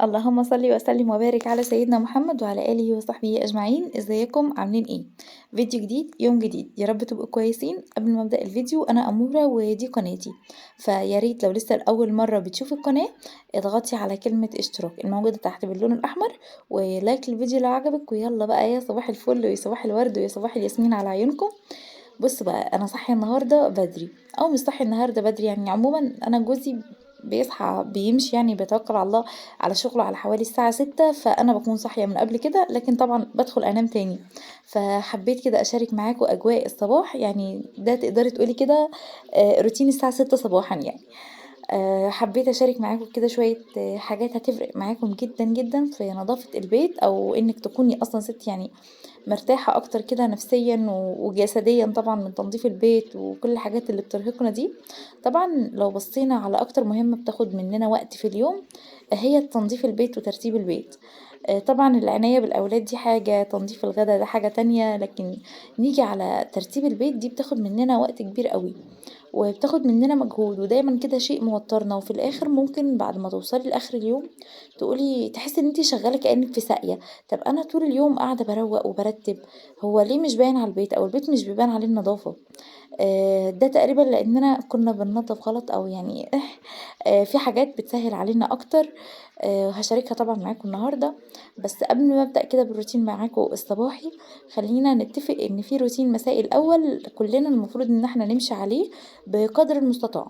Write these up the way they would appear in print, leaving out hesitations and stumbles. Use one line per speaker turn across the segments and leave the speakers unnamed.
اللهم صل وسلم وبارك على سيدنا محمد وعلى آله وصحبه أجمعين. ازيكم عاملين ايه؟ فيديو جديد يوم جديد، يا رب تبقوا كويسين. قبل ما ابدأ الفيديو انا أمورة ودي قناتي، فياريت لو لسه لأول مرة بتشوفي القناة اضغطي على كلمة اشتراك الموجودة تحت باللون الأحمر، ولايك الفيديو لو عجبك. ويلا بقى، يا صباح الفل ويا صباح الورد ويا صباح الياسمين على عيونكم. بص بقى، انا صاحيه النهارده بدري او مش صاحيه النهارده بدري، يعني عموما انا جوزي بيصحى بيمشي، يعني بيتوكل على الله على شغله على حوالي الساعة 6، فأنا بكون صاحية من قبل كده، لكن طبعا بدخل أنام تاني. فحبيت كده أشارك معاكم أجواء الصباح، يعني ده تقدري تقولي كده روتين الساعة 6 صباحا يعني. حبيت أشارك معاكم كده شوية حاجات هتفرق معاكم جدا جدا في نظافة البيت، أو إنك تكوني أصلا ست يعني مرتاحة أكتر كده نفسيا وجسديا طبعا من تنظيف البيت وكل الحاجات اللي بترهقنا دي. طبعا لو بصينا على أكتر مهمة بتاخد مننا وقت في اليوم، هي تنظيف البيت وترتيب البيت. طبعا العناية بالأولاد دي حاجة، تنظيف الغدا ده حاجة تانية، لكن نيجي على ترتيب البيت دي بتاخد مننا وقت كبير قوي وبتاخد مننا مجهود، ودايما كده شيء موترنا، وفي الاخر ممكن بعد ما توصلي لاخر اليوم تقولي تحسي ان انتي شغاله كانك في ساقيه. طب انا طول اليوم قاعده بروق وبرتب، هو ليه مش باين على البيت او البيت مش بيبان عليه النظافه؟ ده تقريبا لاننا كنا بننظف غلط، او يعني في حاجات بتسهل علينا اكتر. هشاركها طبعا معاكم النهارده. بس قبل ما ابدا كده بالروتين معاكم الصباحي، خلينا نتفق ان في روتين مسائي الاول كلنا المفروض ان احنا نمشي عليه بقدر المستطاع.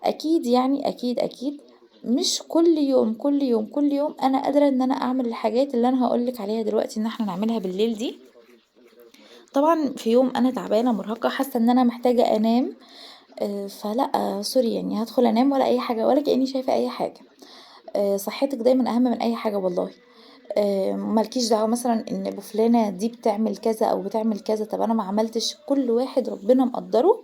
اكيد يعني اكيد مش كل يوم كل يوم كل يوم انا قادره ان انا اعمل الحاجات اللي انا هقولك عليها دلوقتي ان احنا نعملها بالليل دي. طبعا في يوم انا تعبانه مرهقه حاسه ان انا محتاجه انام، فلا سوري، يعني هدخل انام ولا اي حاجه ولا كاني شايفه اي حاجه. صحتك دايما اهم من اي حاجه والله. مالكيش دعوه مثلا ان ابو فلانه دي بتعمل كذا او بتعمل كذا، طب انا ما عملتش. كل واحد ربنا مقدره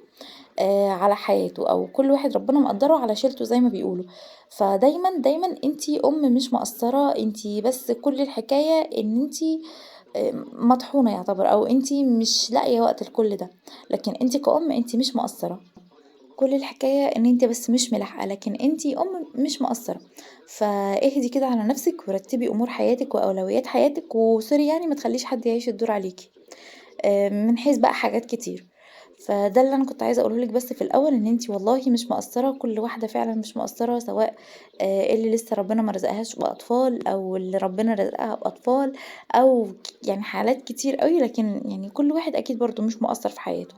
على حياته، او كل واحد ربنا مقدره على شيلته زي ما بيقولوا. فدايما دايما انتي مش مقصرة، انتي بس كل الحكاية ان انتي مطحونة يعتبر، او انتي مش لاقية وقت لكل ده. لكن انتي كأم انتي مش مقصرة، كل الحكاية ان انتي بس مش ملاحقة، لكن انتي مش مقصرة. فاهدي كده على نفسك ورتبي امور حياتك واولويات حياتك، وسوري يعني ما تخليش حد يعيش الدور عليكي من حيث بقى حاجات كتير. فده اللي انا كنت عايزه اقوله لك بس في الاول، ان انتي والله مش مقصره، كل واحده فعلا مش مقصره، سواء اللي لسه ربنا ما رزقهاش باطفال او اللي ربنا رزقها باطفال، او يعني حالات كتير قوي، لكن يعني كل واحد اكيد برضو مش مقصر في حياته.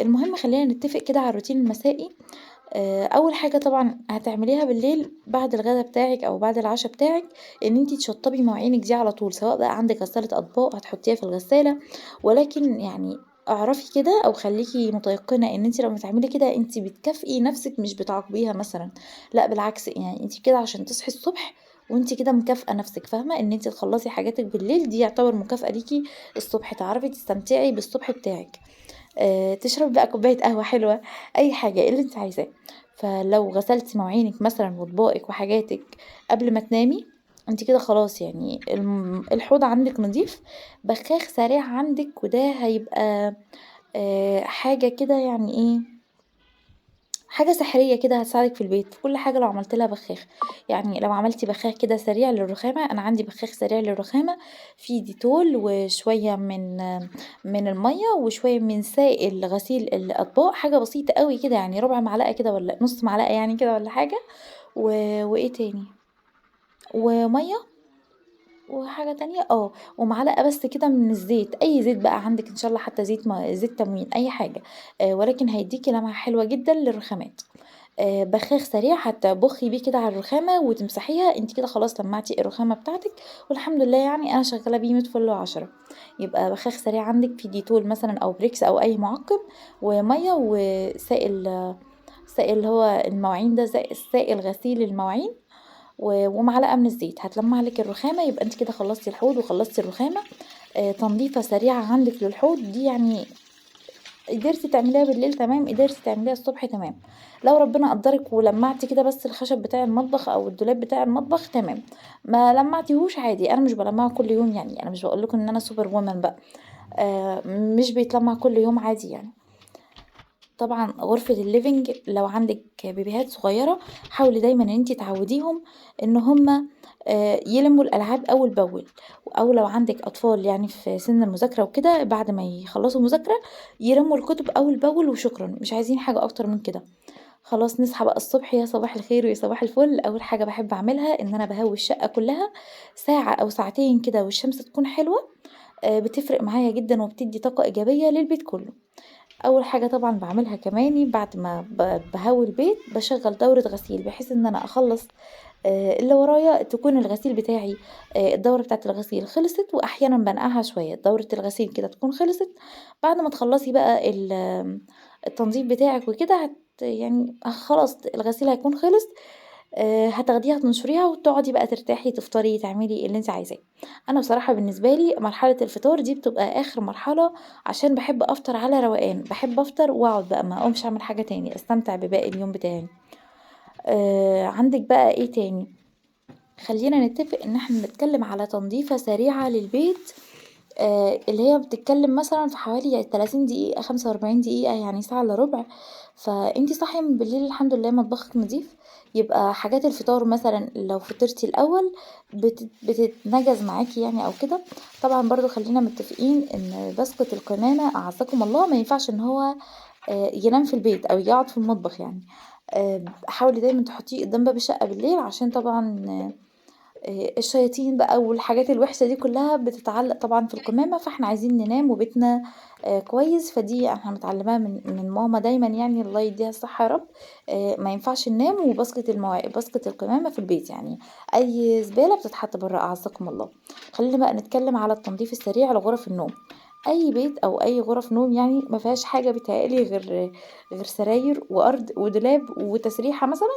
المهم خلينا نتفق كده على الروتين المسائي. اول حاجه طبعا هتعمليها بالليل بعد الغدا بتاعك او بعد العشاء بتاعك، ان انتي تشطبي مواعينك دي على طول، سواء بقى عندك غساله اطباق هتحطيها في الغساله، ولكن يعني اعرفي كده او خليكي متيقنه ان انتي لما تعملي كده انتي بتكافئي نفسك مش بتعاقبيها مثلا. لا بالعكس، يعني انتي كده عشان تصحي الصبح وانتي كده مكافئه نفسك، فاهمه ان انتي تخلصي حاجاتك بالليل دي يعتبر مكافأة ليكي الصبح، تعرفي تستمتعي بالصبح بتاعك. تشربي بقى كوباية قهوة حلوة، أي حاجة اللي انت عايزاه. فلو غسلتي مواعينك مثلا واطباقك وحاجاتك قبل ما تنامي، انت كده خلاص، يعني الحوض عندك نظيف، بخاخ سريع عندك، وده هيبقى حاجة كده يعني ايه، حاجة سحرية كده هتساعدك في البيت في كل حاجة لو عملت لها بخاخ. يعني لو عملتي بخاخ كده سريع للرخامة، أنا عندي بخاخ سريع للرخامة فيه ديتول وشوية من المية وشوية من سائل غسيل الأطباق، حاجة بسيطة قوي كده، يعني ربع معلقة كده ولا نص معلقة يعني كده ولا حاجة. وإيه تاني؟ ومية، وحاجة تانية ومعلقة بس كده من الزيت، اي زيت بقى عندك ان شاء الله، حتى زيت ما زيت تموين اي حاجة. ولكن هيديكي لمعة حلوة جدا للرخامات. بخاخ سريع هتبخي بيه كده على الرخامة وتمسحيها، انت كده خلاص لمعتي الرخامة بتاعتك، والحمد لله يعني انا شغالة بيه 100 فل و10. يبقى بخاخ سريع عندك في ديتول مثلا او بريكس او اي معقم، ومية وسائل، سائل اللي هو المواعين ده، زي سائل غسيل المواعين، ومعلقة من الزيت هتلمع لك الرخامة. يبقى انت كده خلصتي الحوض وخلصتي الرخامة. تنظيفة سريعة عندك للحوض دي، يعني قدرتي تعمليها بالليل تمام، قدرتي تعمليها الصبح تمام. لو ربنا قدرك ولمعتي كده بس الخشب بتاع المطبخ او الدولاب بتاع المطبخ تمام، ما لمعتيهوش عادي، انا مش بلمعه كل يوم، يعني انا مش بقول لكم ان انا سوبر وومن بقى. مش بيتلمع كل يوم عادي يعني. طبعا غرفة الليفينج لو عندك بيبيهات صغيرة حاولي دايما ان انتي تعوديهم ان هما يلموا الالعاب اول باول، او لو عندك اطفال يعني في سن المذاكرة وكده بعد ما يخلصوا مذاكرة يلموا الكتب اول باول وشكرا، مش عايزين حاجة اكتر من كده. خلاص نصحى بقى الصبح يا صباح الخير ويا صباح الفل، اول حاجة بحب اعملها ان انا بهوي الشقة كلها ساعة او ساعتين كده والشمس تكون حلوة. بتفرق معايا جدا وبتدي طاقة ايجابية للبيت كله. اول حاجة طبعا بعملها كماني بعد ما بهوي البيت بشغل دورة غسيل بحيث ان انا اخلص اللي ورايا تكون الغسيل بتاعي الدورة بتاعة الغسيل خلصت، واحيانا بنقعها شوية دورة الغسيل كده تكون خلصت. بعد ما تخلصي بقى التنظيف بتاعك وكده يعني خلاص الغسيل هيكون خلص. هتاخديها تنشريها وتقعدي بقى ترتاحي تفطري تعملي اللي انت عايزاه. انا بصراحة بالنسبة لي مرحلة الفطار دي بتبقى اخر مرحلة، عشان بحب افطر على روقان، بحب افطر واقعد بقى ما اقومش اعمل حاجة تاني استمتع بباقي اليوم بتاعي. عندك بقى ايه تاني؟ خلينا نتفق ان احنا نتكلم على تنظيفة سريعة للبيت، اللي هي بتتكلم مثلا في حوالي 30 دقيقة 45 دقيقة يعني ساعة الا ربع. فانتي صاحية من بالليل الحمد لله مطبخك نضيف، يبقى حاجات الفطار مثلا لو فطرتي الاول بتتنجز معاكي يعني او كده. طبعا برضو خلينا متفقين ان بسكت القمامة اعزكم الله ما ينفعش ان هو ينام في البيت او يقعد في المطبخ يعني. حاولي دايما تحطيه قدام باب الشقة بالليل عشان طبعا الشياطين بقى والحاجات الوحشة دي كلها بتتعلق طبعا في القمامة، فاحنا عايزين ننام وبيتنا كويس. فدي احنا متعلماها من ماما دايما يعني الله يديها الصحة يا رب. ما ينفعش ننام وباسكت باسكت القمامة في البيت يعني، اي زبالة بتتحط بره اعزكم الله. خلينا بقى نتكلم على التنظيف السريع لغرف النوم. اي بيت او اي غرف نوم يعني ما فيهاش حاجة بتهيألي غير سراير وارض ودولاب وتسريحة مثلا.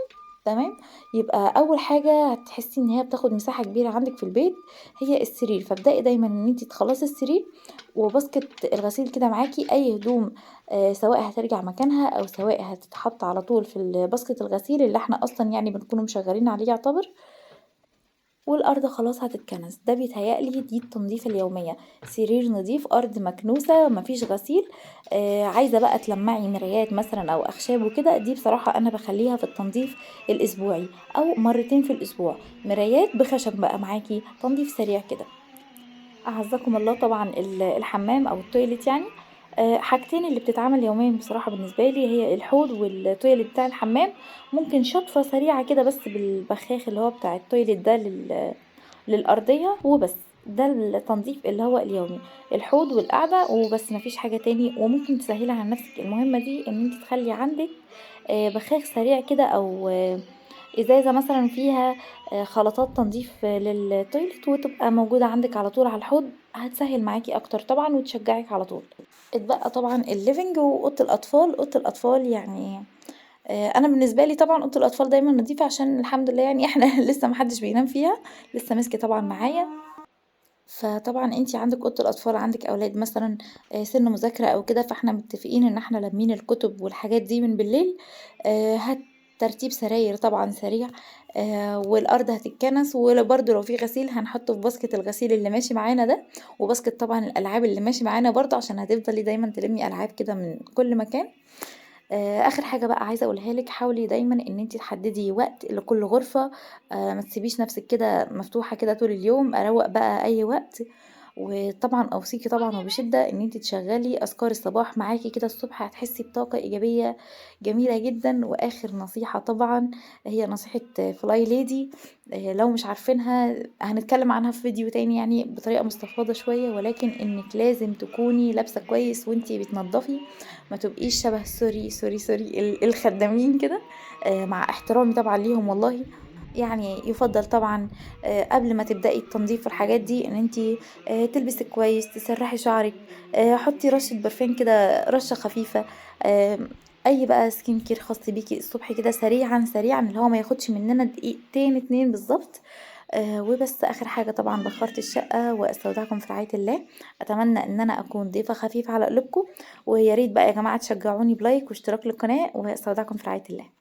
تمام. يبقى اول حاجة هتحسي ان هي بتاخد مساحة كبيرة عندك في البيت هي السرير، فابدأي دايما ان انتي تخلصي السرير وباسكت الغسيل كده معاكي اي هدوم سواء هترجع مكانها او سواء هتتحط على طول في باسكت الغسيل اللي احنا اصلا يعني بنكون مشغلين عليه يعتبر، والأرض خلاص هتتكنس. ده بيتهيألي دي التنظيفة اليومية، سرير نظيف أرض مكنوسة مفيش غسيل. عايزة بقى تلمعي مرايات مثلا أو أخشاب وكده، دي بصراحة أنا بخليها في التنظيف الأسبوعي أو مرتين في الأسبوع، مرايات بخشب بقى معاكي تنظيف سريع كده. أعزكم الله طبعا الحمام أو التويليت يعني. حاجتين اللي بتتعمل يوميا بصراحة بالنسبة لي هي الحوض والتويليت بتاع الحمام. ممكن شطفة سريعة كده بس بالبخاخ اللي هو بتاع التويليت ده للأرضية وبس. ده التنظيف اللي هو اليومي، الحوض والقعدة وبس مفيش حاجة تاني. وممكن تسهلي على نفسك المهمة دي ان انت تخلي عندك بخاخ سريع كده او ازازة مثلا فيها خلطات تنظيف للتويلت وتبقى موجودة عندك على طول على الحوض، هتسهل معاكي اكتر طبعا وتشجعك على طول. اتبقى طبعا الليفينج واوضه الاطفال. اوضه الاطفال يعني انا بالنسبه لي طبعا اوضه الاطفال دايما نظيفه عشان الحمد لله يعني احنا لسه محدش بينام فيها، لسه ماسكه طبعا معايا. فطبعا انتي عندك اوضه الاطفال عندك اولاد مثلا سن مذاكره او كده، فاحنا متفقين ان احنا لمين الكتب والحاجات دي من بالليل. هات ترتيب سراير طبعا سريع. والارض هتتكنس، وبرده لو في غسيل هنحطه في باسكت الغسيل اللي ماشي معانا ده، وباسكت طبعا الالعاب اللي ماشي معانا برضه عشان هتفضلي دايما تلمي العاب كده من كل مكان. اخر حاجه بقى عايزه اقولها لك، حاولي دايما ان انت تحددي وقت لكل غرفه. ما تسيبيش نفسك كده مفتوحه كده طول اليوم، اروق بقى اي وقت. وطبعا اوصيكي طبعا وبشده ان انت تشغلي اذكار الصباح معاكي كده الصبح، هتحسي بطاقه ايجابيه جميله جدا. واخر نصيحه طبعا هي نصيحه فلاي ليدي، لو مش عارفينها هنتكلم عنها في فيديو تاني يعني بطريقه مستفاضه شويه، ولكن انك لازم تكوني لابسه كويس وانتي بتنضفي، ما تبقيش شبه سوري الخدامين كده. مع احترامي طبعا ليهم والله. يعني يفضل طبعا قبل ما تبدأي التنظيف والحاجات دي ان انتي تلبسي كويس تسرحي شعرك، حطي رشة برفان كده رشة خفيفة. اي بقى سكين كير خاص بيكي الصبح كده سريعا سريعا اللي هو ما ياخدش مننا دقيقتين اتنين بالظبط. وبس اخر حاجة طبعا بخرت الشقة واستودعكم في رعاية الله. اتمنى ان انا اكون ضيفة خفيفة على قلوبكم، ويا ريت بقى يا جماعة تشجعوني بلايك واشتراك للقناة، واستودعكم في رعاية الله.